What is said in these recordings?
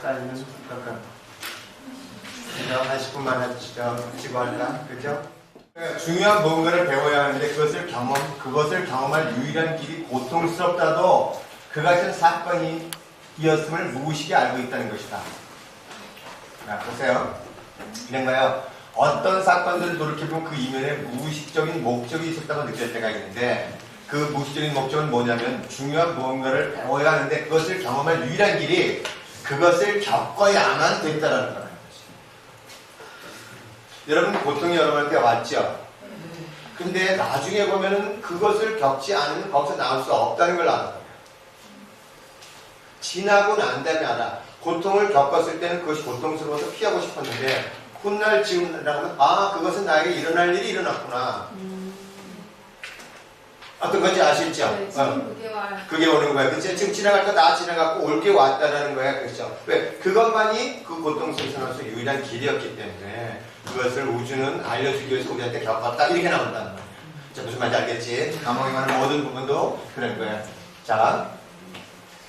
쌓이는 잠깐 한 10분만 하시고 할까? 그죠? 중요한 뭔가를 배워야 하는데 그것을 경험할 유일한 길이 고통스럽다도 그 같은 사건이었음을 무의식에 알고 있다는 것이다. 자, 보세요. 이런가요? 어떤 사건들을 돌이켜보면 그 이면에 무의식적인 목적이 있었다고 느낄 때가 있는데 그 무의식적인 목적은 뭐냐면 중요한 무언가를 배워야 하는데 그것을 경험할 유일한 길이 그것을 겪어야만 됐다라는 거예요. 여러분 고통이 여러분한테 왔죠? 근데 나중에 보면은 그것을 겪지 않으면 거기서 나올 수 없다는 걸 알아요. 지나고 난 다음에 알아. 고통을 겪었을 때는 그것이 고통스러워서 피하고 싶었는데 훗날 지금이라면 그것은 나에게 일어날 일이 일어났구나. 어떤 건지 아시죠? 네, 지금 그게 오는 거야. 그치? 지금 지나갈 거 다 지나갔고 올 게 왔다라는 거야. 그렇죠? 왜? 그것만이 그 고통스러워서 유일한 길이었기 때문에 그것을 우주는 알려주기 위해서 우리한테 겪었다. 이렇게 나온다는 거야. 자, 무슨 말인지 알겠지? 감옥에 관한 모든 부분도 그런 거야. 자,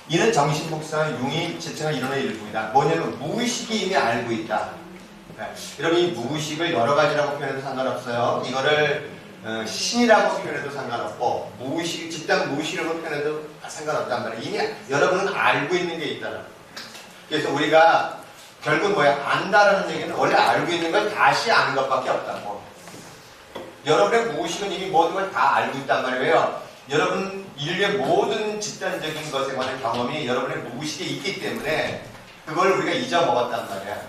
이는 정신복사와 융이 지칭한 이론의 일부이다. 뭐냐면 무의식이 이미 알고 있다. 네. 여러분 이 무의식을 여러 가지라고 표현해도 상관없어요. 이거를 신이라고 표현해도 상관없고 무의식, 집단 무의식이라고 표현해도 상관없단 말이에요. 이미 여러분은 알고 있는 게 있다는 거예요. 그래서 우리가 결국 뭐야? 안다라는 얘기는 원래 알고 있는 걸 다시 아는 것밖에 없다고. 여러분의 무의식은 이미 모든 걸 다 알고 있단 말이에요. 여러분 인류의 모든 집단적인 것에 관한 경험이 여러분의 무의식에 있기 때문에 그걸 우리가 잊어먹었단 말이야.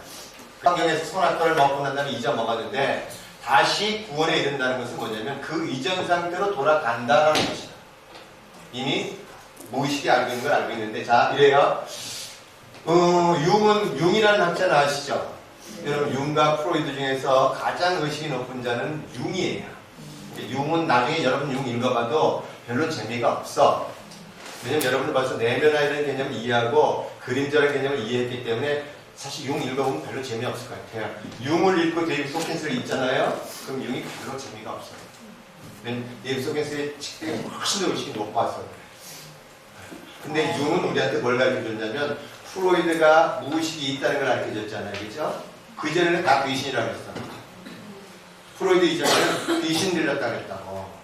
환경에서 소나떨을 먹고 난 다음에 잊어먹었는데 다시 구원에 이른다는 것은 뭐냐면 그 이전 상태로 돌아간다라는 것이다. 이미 무의식이 알고 있는 걸 알고 있는데 자 이래요. 융이라는 학자는 아시죠? 여러분 융과 프로이드 중에서 가장 의식이 높은 자는 융이에요. 융은 나중에 여러분 융 읽어봐도 별로 재미가 없어. 왜냐면 여러분은 벌써 내면화라는 개념을 이해하고 그림자라는 개념을 이해했기 때문에 사실 융 읽어보면 별로 재미없을 것 같아요. 융을 읽고 데이비드 소킨스를 읽잖아요. 그럼 융이 별로 재미가 없어요. 데이비드 소킨스의 책들이 훨씬 더 의식이 높아서. 근데 융은 우리한테 뭘 가르쳐줬냐면 프로이드가 무의식이 있다는 걸 가르쳐줬잖아요. 그죠? 그 전에는 다 귀신이라고 했어. 프로이드 이전에는 귀신 들렸다고 했다고.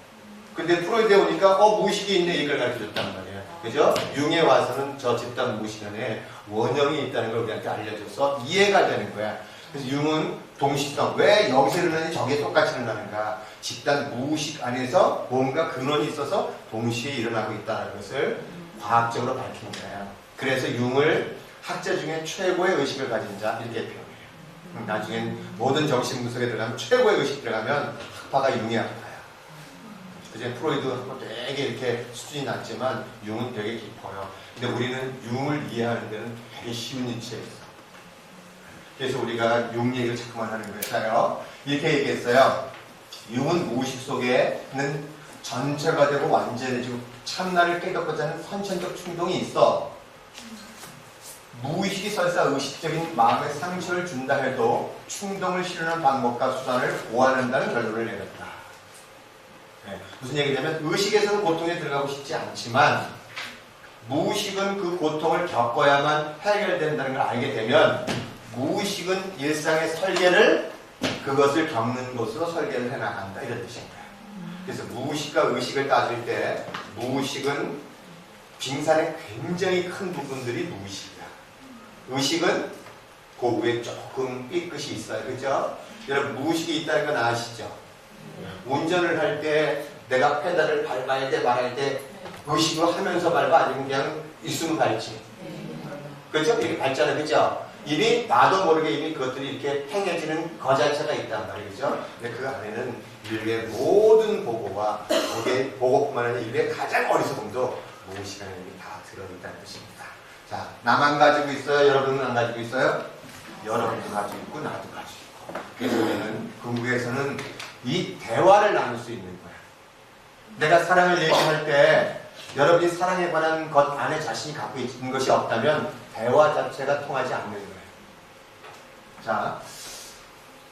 근데 프로이드에 오니까 무의식이 있네 이걸 가르쳐줬단 말이에요. 그죠? 융에 와서는 저 집단 무의식 안에 원형이 있다는 걸 우리한테 알려줘서 이해가 되는 거야. 그래서 융은 동시성, 왜 여기서 일어나는지 저게 똑같이 일어나는가. 집단 무의식 안에서 뭔가 근원이 있어서 동시에 일어나고 있다는 것을 과학적으로 밝힌 거예요. 그래서 융을 학자 중에 최고의 의식을 가진 자 이렇게 표현해요. 나중엔 모든 정신분석에 들어가면 최고의 의식 들어가면 학파가 융의 학파야. 그제 프로이드 학파 되게 이렇게 수준이 낮지만 융은 되게 깊어요. 근데 우리는 융을 이해하는 데는 되게 쉬운 위치에 있어. 그래서 우리가 융 얘기를 자꾸만 하는 거예요. 자요. 이렇게 얘기했어요. 융은 무의식 속에는 전체가 되고 완전해지고 참나를 깨닫고자 하는 선천적 충동이 있어. 무의식이 설사 의식적인 마음의 상처를 준다 해도 충동을 실현하는 방법과 수단을 고안한다는 결론을 내렸다. 네. 무슨 얘기냐면 의식에서는 고통에 들어가고 싶지 않지만 무의식은 그 고통을 겪어야만 해결된다는 걸 알게 되면 무의식은 일상의 설계를 그것을 겪는 것으로 설계를 해나간다 이런 뜻인 거예요. 그래서 무의식과 의식을 따질 때 무의식은 빙산의 굉장히 큰 부분들이 무의식이야. 의식은 그 위에 조금 삐끗이 있어요. 그죠? 여러분 무의식이 있다는 건 아시죠? 운전을 할 때 내가 페달을 밟아야 돼 말아야 돼 의식으로 하면서 밟아 아니면 그냥 있으면 밟지. 그죠? 이렇게 밟잖아요. 그죠? 이미 나도 모르게 이미 그것들이 이렇게 행해지는 거 자체가 있단 말이에요. 그죠? 근데 그 안에는 인류의 모든 보고와 보고뿐만 아니라 인류의 가장 어리석음도 무의식 안에 이미 다 들어있다는 뜻입니다. 자, 나만 가지고 있어요? 여러분은 안 가지고 있어요? 여러분도 가지고 있고 나도 가지고 있고. 그래서 우리는 궁극에서는 이 대화를 나눌 수 있는 거야. 내가 사랑을 얘기할 때 여러분이 사랑에 관한 것 안에 자신이 갖고 있는 것이 없다면 대화 자체가 통하지 않는 거예요. 자,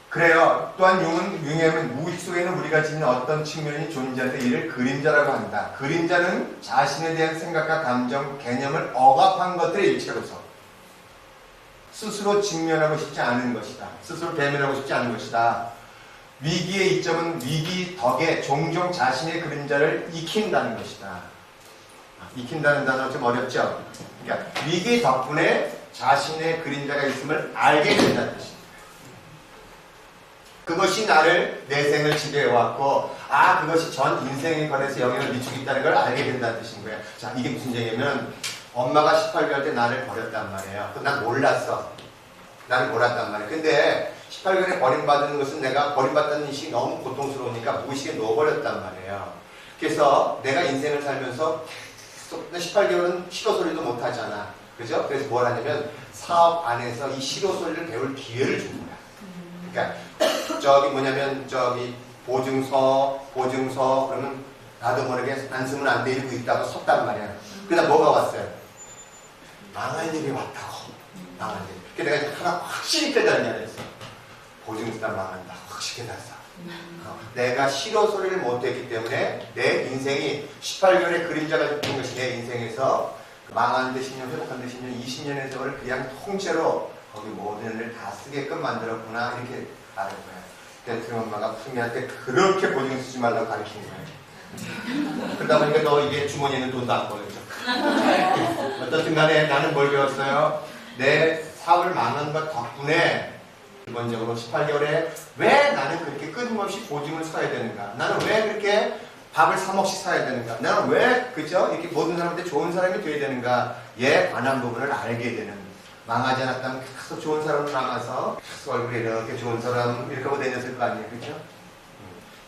그래요. 또한 융에는 무의식 속에는 우리가 지닌 어떤 측면이 존재하는데 이를 그림자라고 한다. 그림자는 자신에 대한 생각과 감정, 개념을 억압한 것들의 일체로서 스스로 직면하고 싶지 않은 것이다. 스스로 대면하고 싶지 않은 것이다. 위기의 이점은 위기 덕에 종종 자신의 그림자를 익힌다는 것이다. 익힌다는 단어 좀 어렵죠? 그러니까 위기 덕분에 자신의 그림자가 있음을 알게 된다는 뜻입니다. 그것이 나를 내 생을 지배해왔고 그것이 전 인생에 관해서 영향을 미치고 있다는 걸 알게 된다는 뜻인 거예요. 자, 이게 무슨 얘기냐면 엄마가 18개월 때 나를 버렸단 말이에요. 난 몰랐어. 나를 몰랐단 말이에요. 근데 18개월에 버림받는 것은 내가 버림받다는 인식이 너무 고통스러우니까 무의식에 놓아버렸단 말이에요. 그래서 내가 인생을 살면서 18개월은 싫어 소리도 못 하잖아. 그죠? 그래서 뭘 하냐면 사업 안에서 이 싫어 소리를 배울 기회를 준 거야. 그러니까 보증서 그러면 나도 모르게 안 쓰면 안 돼 이러고 있다가 섰단 말이야. 그러다 뭐가 왔어요? 망할 일이 왔다고. 망할 일. 그래서 내가 하나 확실히 깨달은 게 있어. 보증서다 망한다. 확실히 깨달았어. 내가 싫어 소리를 못했기 때문에 내 인생이 18개월의 그림자가 된 것이 내 인생에서 망한 데 10년, 회복한 데 10년, 20년의 세월을 그냥 통째로 거기 모든 일을 다 쓰게끔 만들었구나 이렇게 아는 거예요. 그래서 엄마가 풍미한테 그렇게 보증 쓰지 말라고 가르친 거예요. 그러다 보니까 너 이게 주머니에 있는 돈도 안 보여줘. 어떻든 간에 나는 뭘 배웠어요? 내 사업을 망한 것 덕분에 기본적으로 18개월에 왜 나는 그렇게 끊임없이 보증을 서야 되는가? 나는 왜 그렇게 밥을 3억씩 사야 되는가? 나는 왜 그죠? 이렇게 모든 사람한테 좋은 사람이 돼야 되는가?에 관한 부분을 알게 되는. 망하지 않았다면 계속 좋은 사람으로 남아서 계속 얼굴이 이렇게 좋은 사람 이렇게 하고 다녔을 거 아니에요, 그죠?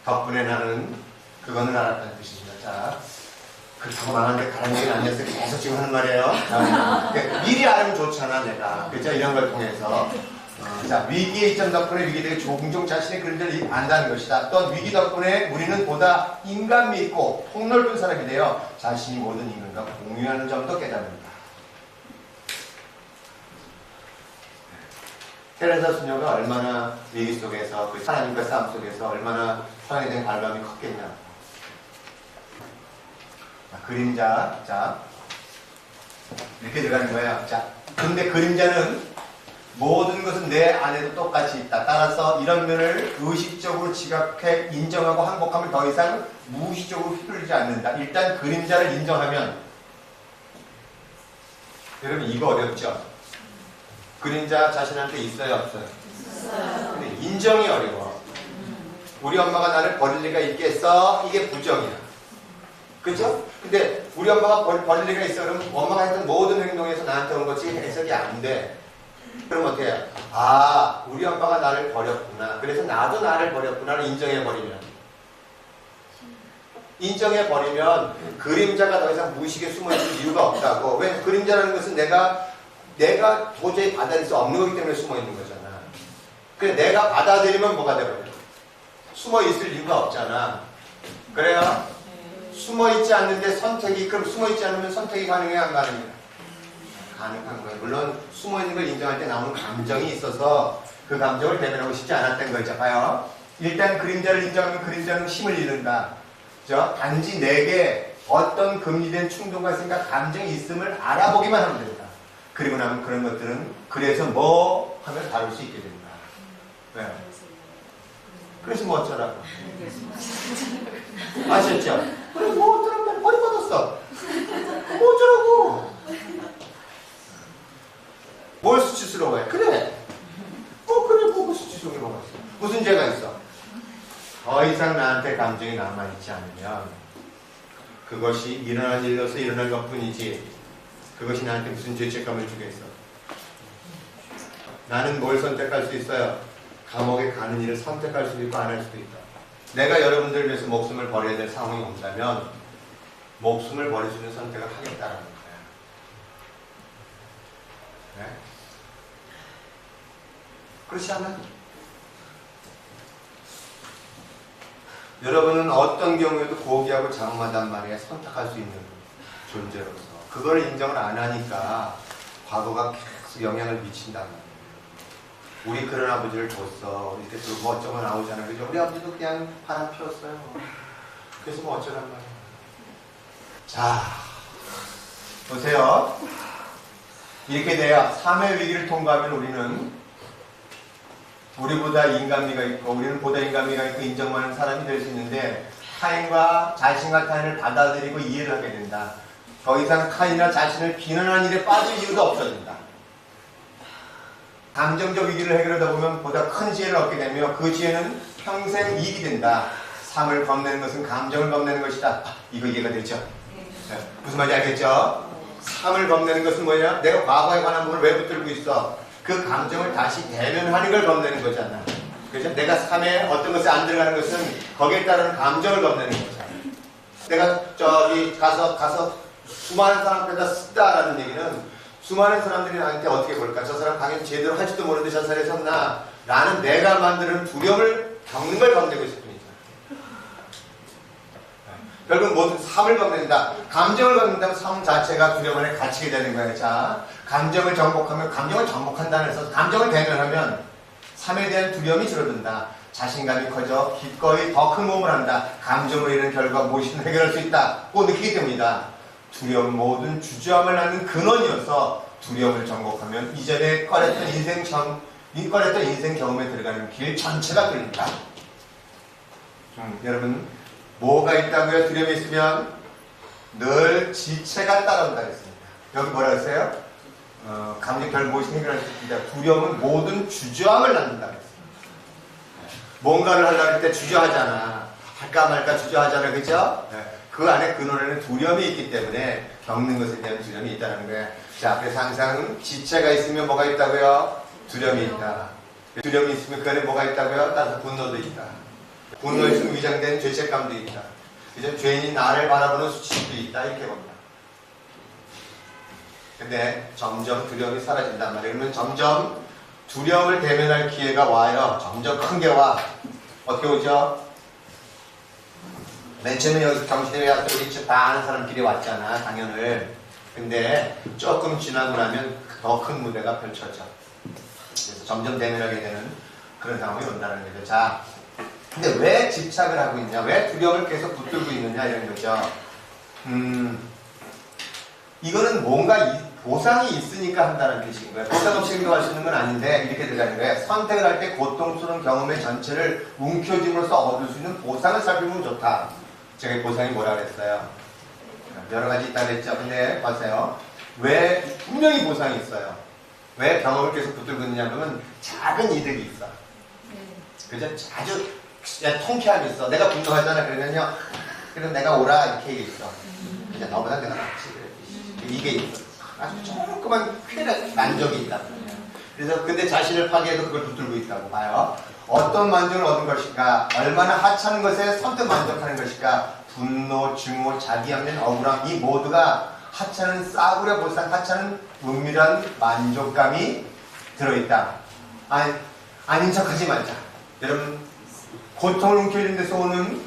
덕분에 나는 그거는 알았다는 뜻입니다. 자, 그렇다고 망하는데 가는 얘기는 아니었어요. 계속 지금 하는 말이에요. 미리 알면 좋잖아, 내가. 그죠? 이런 걸 통해서. 자, 위기의 이점 덕분에 위기들이 종종 자신의 그림자를 안다는 것이다. 또한 위기 덕분에 우리는 보다 인간미 있고 폭넓은 사람이 되어 자신이 모든 인간과 공유하는 점도 깨닫는다. 테레사 수녀가 얼마나 위기 속에서 그 하나님과 싸움 속에서 얼마나 사랑에 대한 갈망이 컸겠냐. 그림자, 자 이렇게 들어가는 거예요. 자, 근데 그림자는 모든 것은 내 안에도 똑같이 있다. 따라서 이런 면을 의식적으로 지각해 인정하고 항복하면 더 이상 무의식적으로 휘둘리지 않는다. 일단 그림자를 인정하면, 여러분 이거 어렵죠? 그림자 자신한테 있어요, 없어요? 있어요. 근데 인정이 어려워. 우리 엄마가 나를 버릴 리가 있겠어? 이게 부정이야. 그죠? 근데 우리 엄마가 버릴 리가 있어. 그러면 엄마가 했던 모든 행동에서 나한테 온 것이 해석이 안 돼. 그럼 어떻게 해요? 우리 엄마가 나를 버렸구나. 그래서 나도 나를 버렸구나를 인정해버리면. 인정해버리면 그림자가 더 이상 무의식에 숨어있을 이유가 없다고. 왜? 그림자라는 것은 내가 도저히 받아들일 수 없는 거기 때문에 숨어있는 거잖아. 그래, 내가 받아들이면 뭐가 되거든? 숨어있을 이유가 없잖아. 그래요? 숨어있지 않는데 선택이, 그럼 숨어있지 않으면 선택이 가능해, 안 가능해? 가능한 거예요. 물론 숨어있는 걸 인정할 때 나오는 감정이 있어서 그 감정을 대변하고 싶지 않았던 거죠. 봐요. 일단 그림자를 인정하면 그림자는 힘을 잃는다. 그죠? 단지 내게 어떤 금리된 충동과 생각, 감정이 있음을 알아보기만 하면 된다. 그리고 나면 그런 것들은 그래서 뭐 하면 다룰 수 있게 된다. 왜? 그래서 뭐 어쩌라고? 아셨죠? 그래, 뭐 어쩌라고? 난 머리 뻗었어. 뭐 어쩌라고? 뭘 수치스러워해? 그래. 그래, 뭐 수치스러운 거 있어. 무슨 죄가 있어? 더 이상 나한테 감정이 남아있지 않으면 그것이 일어난 일로서 일어난 것 뿐이지 그것이 나한테 무슨 죄책감을 주겠어? 나는 뭘 선택할 수 있어요? 감옥에 가는 일을 선택할 수도 있고 안 할 수도 있다. 내가 여러분들을 위해서 목숨을 버려야 될 상황이 온다면 목숨을 버릴 수 있는 선택을 하겠다라는 거야. 네? 그렇지 않아요? 여러분은 어떤 경우에도 고귀하고 장엄하단 말이에요. 선택할 수 있는 존재로서. 그걸 인정을 안 하니까 과거가 계속 영향을 미친다는 거예요. 우리 그런 아버지를 뒀어. 이렇게 또 뭐 어쩌고 나오잖아요. 그죠? 우리 아버지도 그냥 바람 피웠어요. 그래서 뭐 어쩌란 말이에요. 자, 보세요. 이렇게 돼야 삶의 위기를 통과하면 우리는 우리보다 인간미가 있고 우리는 보다 인간미가 있고 인정받는 사람이 될 수 있는데 타인과 자신과 타인을 받아들이고 이해를 하게 된다. 더 이상 타인이나 자신을 비난하는 일에 빠질 이유가 없어진다. 감정적 위기를 해결하다 보면 보다 큰 지혜를 얻게 되며 그 지혜는 평생 이익이 된다. 삶을 겁내는 것은 감정을 겁내는 것이다. 이거 이해가 되죠? 네. 무슨 말인지 알겠죠? 삶을 겁내는 것은 뭐냐? 내가 과거에 관한 부분을 왜 붙들고 있어? 그 감정을 다시 대면하는 걸 겁내는 거잖아. 그래서 내가 삶에 어떤 것에 안 들어가는 것은 거기에 따르는 감정을 겁내는 거잖아. 내가 저기 가서 수많은 사람 앞에다 쓴다라는 얘기는 수많은 사람들이 나한테 어떻게 볼까? 저 사람 당연히 제대로 할지도 모르는데 저 자리에 섰나? 라는 내가 만드는 두려움을 겪는 걸 겁내고 있을 뿐이죠. 결국 모든 삶을 겁낸다. 감정을 겁낸다면 삶 자체가 두려움 안에 갇히게 되는 거예요. 자, 감정을 정복하면, 감정을 정복한다는 해서 감정을 대면하면 삶에 대한 두려움이 줄어든다. 자신감이 커져 기꺼이 더 큰 몸을 한다. 감정으로 인한 결과 무엇이든 해결할 수 있다고 느끼기 때문이다. 두려움은 모든 주저함을 낳는 근원이어서 두려움을 정복하면 이전에 꺼렸던 인생 경험에 들어가는 길 전체가 뚫린다. 여러분, 뭐가 있다고요? 두려움이 있으면 늘 지체가 따라온다 그랬습니다. 여기 뭐라 그랬어요? 감정 결국 무엇이 해결할 수 있습니다. 두려움은 모든 주저함을 낳는다 그랬습니다. 뭔가를 하려고 할 때 주저하잖아. 할까 말까 주저하잖아. 그죠? 그 안에 근원에는 두려움이 있기 때문에 겪는 것에 대한 두려움이 있다는 거예요. 자, 그래서 항상 지체가 있으면 뭐가 있다고요? 두려움이 있다. 두려움이 있으면 그 안에 뭐가 있다고요? 따라서 분노도 있다. 분노에 있으면 위장된 죄책감도 있다. 그죠? 죄인이 나를 바라보는 수치심도 있다. 이렇게 봅니다. 근데 점점 두려움이 사라진단 말이에요. 그러면 점점 두려움을 대면할 기회가 와요. 점점 큰 게 와. 어떻게 오죠? 맨 처음에 여기서 경시대회 와서 우리 집 다 아는 사람끼리 왔잖아, 강연을. 근데 조금 지나고 나면 더 큰 무대가 펼쳐져. 그래서 점점 대면하게 되는 그런 상황이 온다는 거죠. 자, 근데 왜 집착을 하고 있냐? 왜 두려움을 계속 붙들고 있느냐? 이런 거죠. 이거는 뭔가 보상이 있으니까 한다는 뜻인 거예요. 보상 없이 행동할 수 있는 건 아닌데 이렇게 들어가는 거예요. 선택을 할 때 고통스러운 경험의 전체를 움켜짐으로써 얻을 수 있는 보상을 살피면 좋다. 제가 보상이 뭐라 그랬어요? 여러 가지 있다고 했죠. 근데 보세요. 왜 분명히 보상이 있어요. 왜 경험을 계속 붙들고 있느냐 하면 작은 이득이 있어. 그죠? 아주 통쾌함이 있어. 내가 분노하잖아. 그러면요. 그럼 내가 오라 이렇게 얘기했어. 그냥 너보다 내가 낫지. 이게 있어. 아주 조그만 쾌락 만족이 있다. 그래서 근데 자신을 파괴해도 그걸 붙들고 있다고 봐요. 어떤 만족을 얻은 것인가, 얼마나 하찮은 것에 선뜻 만족하는 것인가, 분노, 증오, 자기함된 억울함, 이 모두가 하찮은 싸구려 보상, 하찮은 은밀한 만족감이 들어있다. 아닌 척하지 말자. 여러분, 고통을 움켜쥐는 데서 오는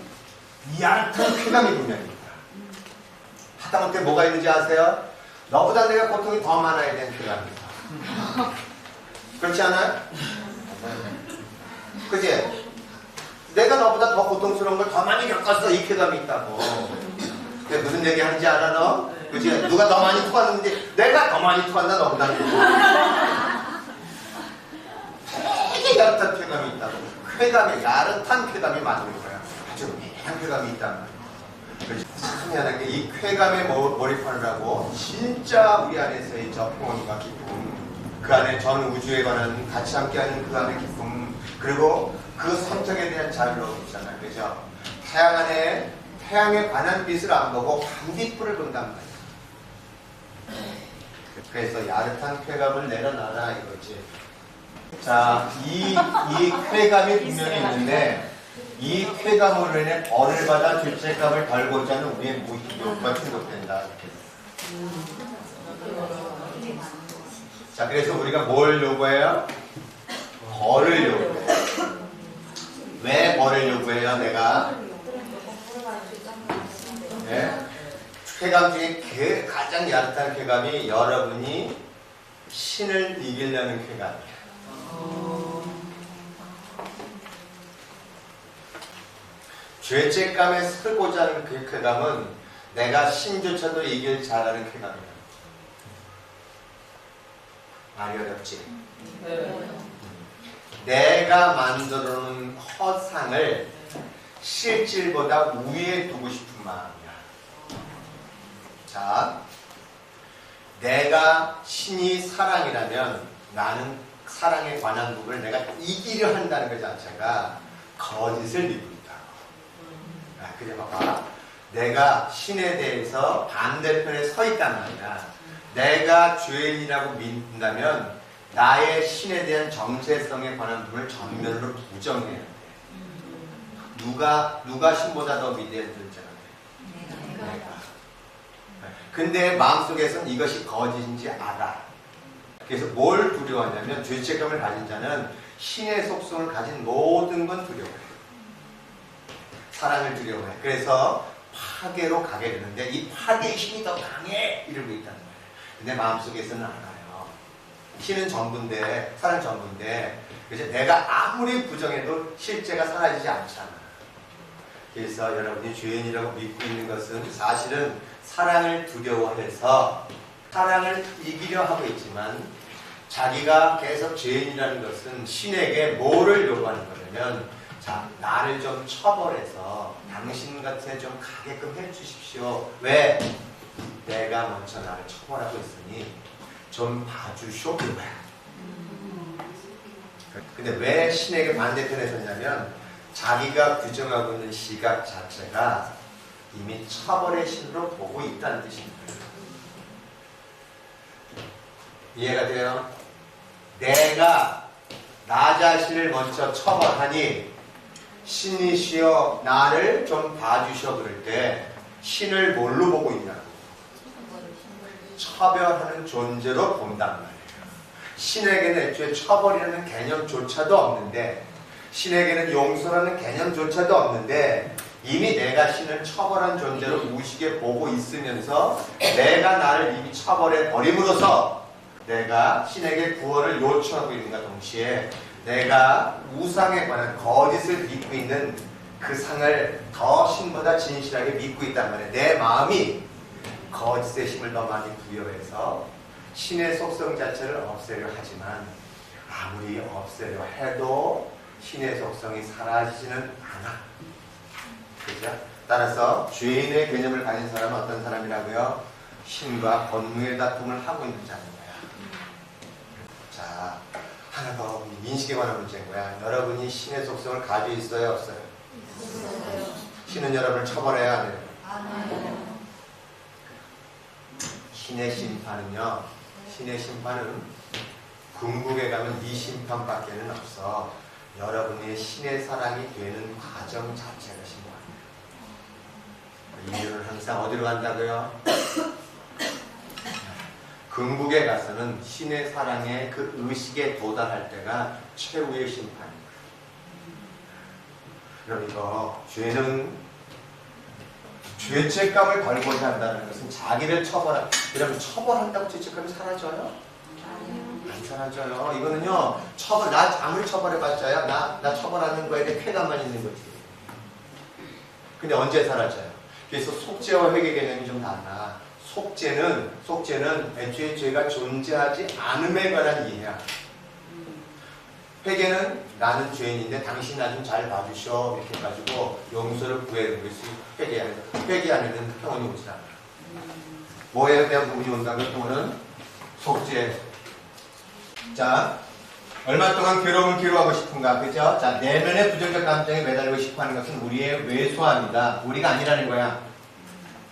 얕은 쾌감이 분명히 있다. 하다못해 뭐가 있는지 아세요? 너보다 내가 고통이 더 많아야 되는 쾌감이 있다. 그렇지 않아요? 그치? 내가 너보다 더 고통스러운 걸 더 많이 겪었어. 이 쾌감이 있다고. 근데 무슨 얘기 하는지 알아 너? 그치? 누가 더 많이 토하는지 내가 더 많이 토한다 너보다. 되게 얕은 쾌감이 있다고. 쾌감이 야릇한 쾌감이 많은 거야. 아주 미한 쾌감이 있단 말이야. 참 미안한 게 이 쾌감에 몰입하는 하고 진짜 우리 안에서의 저 평온과 기쁨, 그 안에 전 우주에 관한 같이 함께하는 그 안의 기쁨, 그리고 그 선택에 대한 자유로움 있잖아요. 그죠? 태양 안에 태양에 관한 빛을 안 보고 반딧불을 본단 말이에요. 그래서 야릇한 쾌감을 내려놔라 이거지. 자, 이 쾌감이 분명히 있는데 이 쾌감으로 인해 벌을 받아 죄책감을 덜고자 하는 우리의 무기력과 충족된다. 자, 그래서 우리가 뭘 요구해요? 벌을 요구해요. 왜 벌을 요구해요? 내가 네? 쾌감 중에 가장 얕은 쾌감이 여러분이 신을 이기려는 쾌감이에요. 죄책감에 슬고자 하는 그 쾌감은 내가 신조차도 이길 잘하는 쾌감이에요. 말이 어렵지. 네. 내가 만들어 놓은 허상을 실질보다 위에 두고 싶은 마음이야. 자, 내가 신이 사랑이라면 나는 사랑에 관한 부분을 내가 이기려 한다는 것 자체가 거짓을 믿고 있다. 그래 봐봐. 내가 신에 대해서 반대편에 서 있단 말이야. 내가 죄인이라고 믿는다면 나의 신에 대한 정체성에 관한 부분을 전면으로 부정해야 돼. 누가 신보다 더 위대한 존재가 돼? 내가. 근데 마음속에서는 이것이 거짓인지 알아. 그래서 뭘 두려워하냐면 죄책감을 가진 자는 신의 속성을 가진 모든 건 두려워해. 사랑을 두려워해. 그래서 파괴로 가게 되는데 이 파괴의 힘이 더 강해 이러고 있다는 거예요. 근데 마음속에서는 알아요. 신은 전부인데, 사랑 전부인데, 그래서 내가 아무리 부정해도 실제가 사라지지 않잖아. 그래서 여러분이 죄인이라고 믿고 있는 것은 사실은 사랑을 두려워해서 사랑을 이기려 하고 있지만 자기가 계속 죄인이라는 것은 신에게 뭐를 요구하는 거냐면 자, 나를 좀 처벌해서 당신 같은 좀 가게끔 해주십시오. 왜? 내가 먼저 나를 처벌하고 있으니 좀 봐주쇼 그거야. 근데 왜 신에게 반대편에 섰냐면 자기가 규정하고 있는 시각 자체가 이미 처벌의 신으로 보고 있다는 뜻입니다. 이해가 돼요? 내가 나 자신을 먼저 처벌하니 신이시여 나를 좀 봐주셔 그럴 때 신을 뭘로 보고 있냐고? 처벌하는 존재로 본단 말이에요. 신에게는 애초에 처벌이라는 개념조차도 없는데 신에게는 용서라는 개념조차도 없는데 이미 내가 신을 처벌한 존재로 무식에 보고 있으면서 내가 나를 이미 처벌해 버림으로써 내가 신에게 구원을 요청하고 있는가 동시에 내가 우상에 관한 거짓을 믿고 있는 그 상을 더 신보다 진실하게 믿고 있단 말이에요. 내 마음이 거짓의 힘을 더 많이 부여해서 신의 속성 자체를 없애려 하지만 아무리 없애려 해도 신의 속성이 사라지지는 않아. 그죠? 따라서 죄인의 개념을 가진 사람은 어떤 사람이라고요? 신과 권능의 다툼을 하고 있는 자인 거야. 자, 하나 더 인식에 관한 문제인 거야. 여러분이 신의 속성을 가지고 있어요? 없어요? 신은 여러분을 처벌해야 안 해요? 신의 심판은요, 신의 심판은 궁극에 가면 이 심판밖에는 없어. 여러분의 신의 사람이 되는 과정 자체가 신고합니다. 인류는 항상 어디로 간다고요? 궁극에 가서는 신의 사랑의 그 의식에 도달할 때가 최후의 심판입니다. 그럼 이거 죄는 죄책감을 덜고자 한다는 것은 자기를 처벌한, 그러면 처벌한다고 죄책감이 사라져요? 안 사라져요. 이거는요, 나 아무리 처벌해봤자야, 나 처벌하는 거에 대해 쾌감만 있는 거지. 근데 언제 사라져요? 그래서 속죄와 회개 개념이 좀 달라. 속죄는 애초에 죄가 존재하지 않음에 관한 이해야. 회개는 나는 죄인인데 당신 나 좀 잘 봐주셔 이렇게 해가지고 용서를 구해는 것이 회개하는 평온이 오지 않아. 뭐에 대한 부분이 온다면 그거는 속죄. 자, 얼마 동안 괴로움을 기로하고 싶은가, 그죠? 자, 내면의 부정적 감정에 매달리고 싶어하는 것은 우리의 왜소함이다. 우리가 아니라는 거야.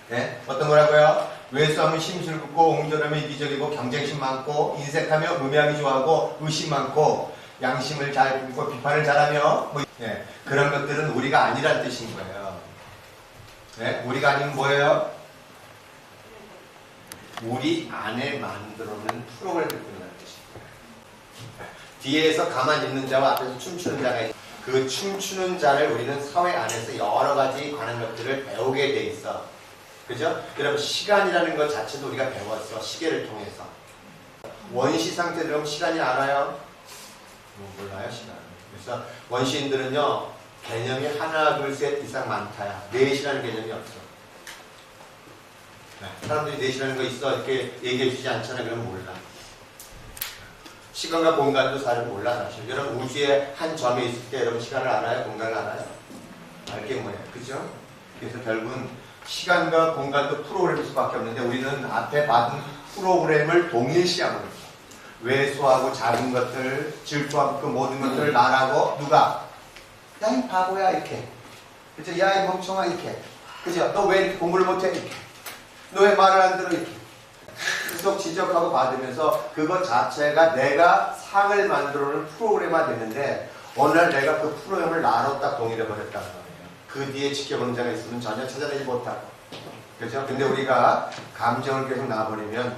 네? 어떤 거라고요? 왜소함은 심술 굽고 옹졸하며 이기적이고 경쟁심 많고 인색하며 음해하기 좋아하고 의심 많고 양심을 잘 굽고 비판을 잘하며 네, 그런 것들은 우리가 아니란 뜻인 거예요. 네? 우리가 아니면 뭐예요? 우리 안에 만들어놓은 프로그램을 꾸는다는 뜻입니다. 뒤에서 가만히 있는 자와 앞에서 춤추는 자가 있어. 그 춤추는 자를 우리는 사회 안에서 여러 가지 관한 것들을 배우게 돼 있어. 그죠? 여러분 시간이라는 것 자체도 우리가 배웠어. 시계를 통해서. 원시 상태 들어오면 시간이 알아요? 몰라요 시간. 그래서 원시인들은요 개념이 하나 둘 셋 이상 많다야. 넷이라는 개념이 없어. 사람들이 넷이라는 거 있어 이렇게 얘기해 주지 않잖아. 그러면 몰라. 시간과 공간도 잘 몰라 사실. 여러분 우주의 한 점에 있을 때 여러분 시간을 알아요? 공간을 알아요? 알게 뭐예요? 그죠? 그래서 결국은 시간과 공간도 프로그램일 수밖에 없는데 우리는 앞에 받은 프로그램을 동일시하고 왜소하고 작은 것들, 질투하고 그 모든 것들을 말하고 누가? 야 이 바보야 이렇게. 그죠? 야 이 멍청아 이렇게. 그죠? 너 왜 이렇게 공부를 못해 이렇게. 너 왜 말을 안 들어 이렇게. 계속 지적하고 받으면서 그것 자체가 내가 상을 만들어놓은 프로그램화 되는데 어느 날 내가 그 프로그램을 나로 딱 동일해버렸다는 거예요. 그 뒤에 지켜보는 자가 있으면 전혀 찾아내지 못하고. 그렇죠? 근데 우리가 감정을 계속 놔버리면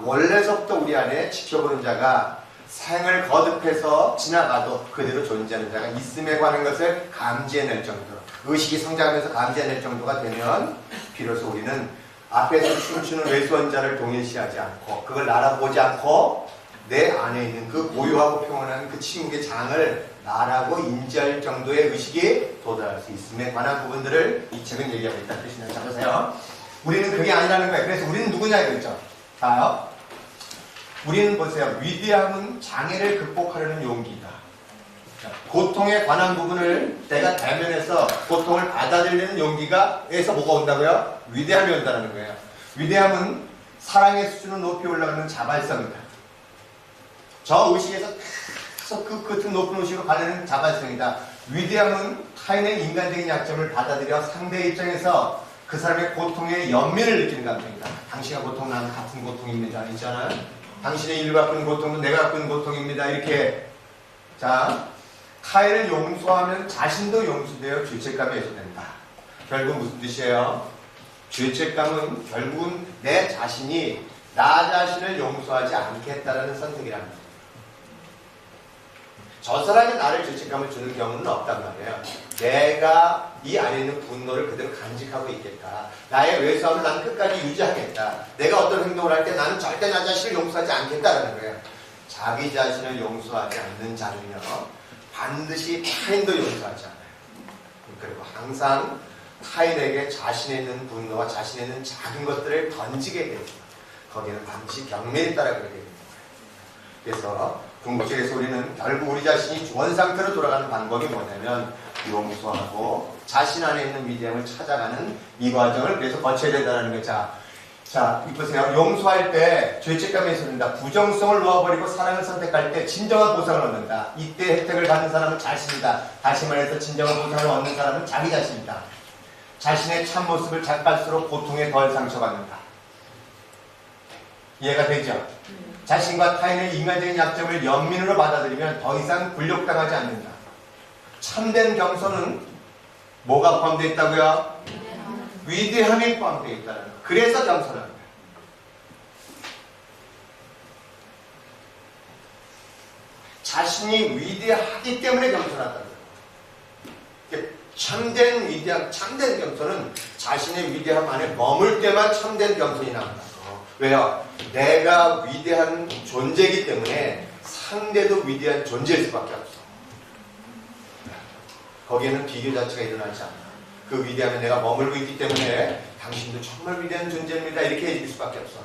원래서부터 우리 안에 지켜보는 자가 생을 거듭해서 지나가도 그대로 존재하는 자가 있음에 관한 것을 감지해낼 정도, 의식이 성장하면서 감지해낼 정도가 되면 비로소 우리는 앞에서 춤추는 외수원자를 동일시하지 않고 그걸 알아보지 않고 내 안에 있는 그 고요하고 평온한 그 침묵의 장을 나라고 인지할 정도의 의식이 도달할 수 있음에 관한 부분들을 이 책은 얘기하고 있다는 뜻이네요. 자, 보세요. 우리는 그게 아니라는 거예요. 그래서 우리는 누구냐 이거죠. 자요. 우리는 보세요. 위대함은 장애를 극복하려는 용기이다. 고통에 관한 부분을 내가 대면해서 고통을 받아들이는 용기가에서 뭐가 온다고요? 위대함이 온다는 거예요. 위대함은 사랑의 수준을 높이 올라가는 자발성이다. 저 의식에서 계속 그 끝은 높은 의식으로 가려는 자발성이다. 위대함은 타인의 인간적인 약점을 받아들여 상대 입장에서 그 사람의 고통의 연민을 느끼는 감정이다. 당신의 고통, 나는 같은 고통입니다. 있잖아요. 당신의 일을 갖고 있는 고통은 내가 갖고 있는 고통입니다. 이렇게. 자, 타인을 용서하면 자신도 용서되어 죄책감이 해소된다. 결국 무슨 뜻이에요? 죄책감은 결국은 내 자신이 나 자신을 용서하지 않겠다라는 선택이랍니다. 저 사람이 나를 죄책감을 주는 경우는 없단 말이에요. 내가 이 안에 있는 분노를 그대로 간직하고 있겠다. 나의 외소함을 나는 끝까지 유지하겠다. 내가 어떤 행동을 할 때 나는 절대 나 자신을 용서하지 않겠다라는 거예요. 자기 자신을 용서하지 않는 자는요, 반드시 타인도 용서하지 않아요. 그리고 항상 타인에게 자신에 있는 분노와 자신에 있는 작은 것들을 던지게 돼요. 거기에는 반드시 경멸이 따라 그렇게 됩니다. 그래서 궁극적에서 우리는 결국 우리 자신이 주원 상태로 돌아가는 방법이 뭐냐면 용서하고 자신 안에 있는 위대함을 찾아가는 이 과정을 그래서 거쳐야 된다는 거죠. 자, 보세요. 용서할 때 죄책감이 해소된다. 부정성을 놓아버리고 사랑을 선택할 때 진정한 보상을 얻는다. 이때 혜택을 받는 사람은 자신이다. 다시 말해서 진정한 보상을 얻는 사람은 자기 자신이다. 자신의 참모습을 작갈수록 고통에 덜 상처받는다. 이해가 되죠? 자신과 타인의 인간적인 약점을 연민으로 받아들이면 더 이상 굴욕당하지 않는다. 참된 겸손은 뭐가 포함되어 있다고요? 위대함이 포함되어 있다는 거. 그래서 겸손한 거예요. 자신이 위대하기 때문에 겸손하다는 거예요. 참된 위대함, 참된 겸손은 자신의 위대함 안에 머물 때만 참된 겸손이 나온다. 왜요? 내가 위대한 존재이기 때문에 상대도 위대한 존재일 수밖에 없어. 거기에는 비교 자체가 일어나지 않아. 그 위대함에 내가 머물고 있기 때문에 당신도 정말 위대한 존재입니다. 이렇게 해줄 수밖에 없어.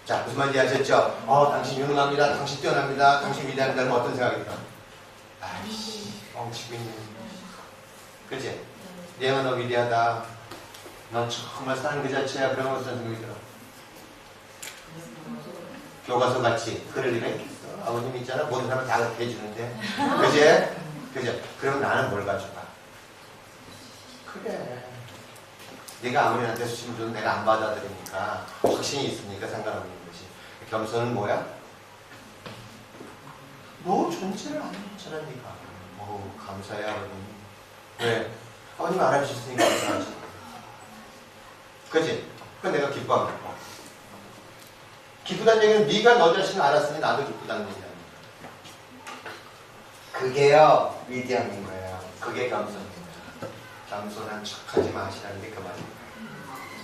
자, 무슨 말인지 아셨죠? 당신 유능합니다. 당신 뛰어납니다. 당신 위대합니다. 그럼 어떤 생각이 들어? 아이씨, 엉치고 있는. 그치? 내가 너 위대하다. 넌 정말 사는 그 자체야. 그런 어떤 생각이 들어? 교과서 같이 그럴 리가 있겠어. 아버님 있잖아. 모든 사람 다 그렇게 해주는데. 그제? 그제? 그럼 나는 뭘 가져가? 그래. 네가 아무리 나한테 수심을 줘도 내가 안 받아들이니까 확신이 있으니까 상관없는 거지. 겸손은 뭐야? 너 존재를 안 했잖아, 네가. 감사해, 아버님. 왜? 아버님 알아주셨으니까 감사하지. 그지? 그건 내가 기뻐하는 거야. 기쁘다는 얘기는 네가 너 자신을 알았으니 나도 기쁘다는 얘기야. 그게요, 위대함인 거예요. 그게 겸손입니다. 겸손한 척하지 마시라는 게 그 말입니다.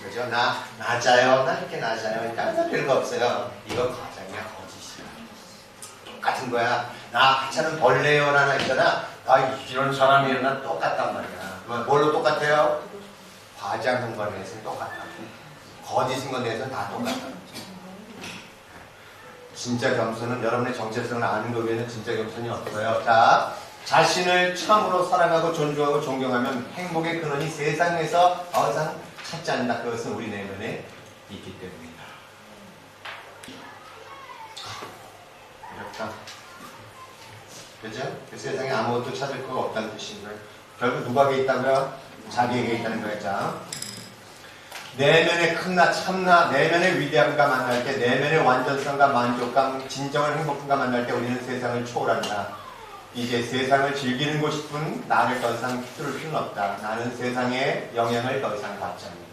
그죠? 나 낮아요. 나 이렇게 낮아요. 나 별거 없어요. 이거 과장이야, 거짓이야. 똑같은 거야. 나 하찮은 벌레요. 하나 있잖아. 나 이런 사람이에요. 난 똑같단 말이야. 뭘로 똑같아요? 과장한 거에 대해서는 똑같다. 거짓인 거에 대해서는 다 똑같다. 진짜 겸손은 여러분의 정체성을 아는 것 외에는 진짜 겸손이 없어요. 자, 자신을 참으로 사랑하고 존중하고 존경하면 행복의 근원이 세상에서 더 이상 찾지 않는다. 그것은 우리 내면에 있기 때문이다. 어렵다. 그죠? 그 세상에 아무것도 찾을 거가 없다는 뜻인 거예요. 결국 누구에게 있다고요? 자기에게 있다는 거였죠. 내면의 큰나 참나, 내면의 위대함과 만날 때, 내면의 완전성과 만족감, 진정한 행복감과 만날 때 우리는 세상을 초월한다. 이제 세상을 즐기는 곳 싶은 나를 더 이상 휘두를 필요는 없다. 나는 세상의 영향을 더 이상 받지 않는다.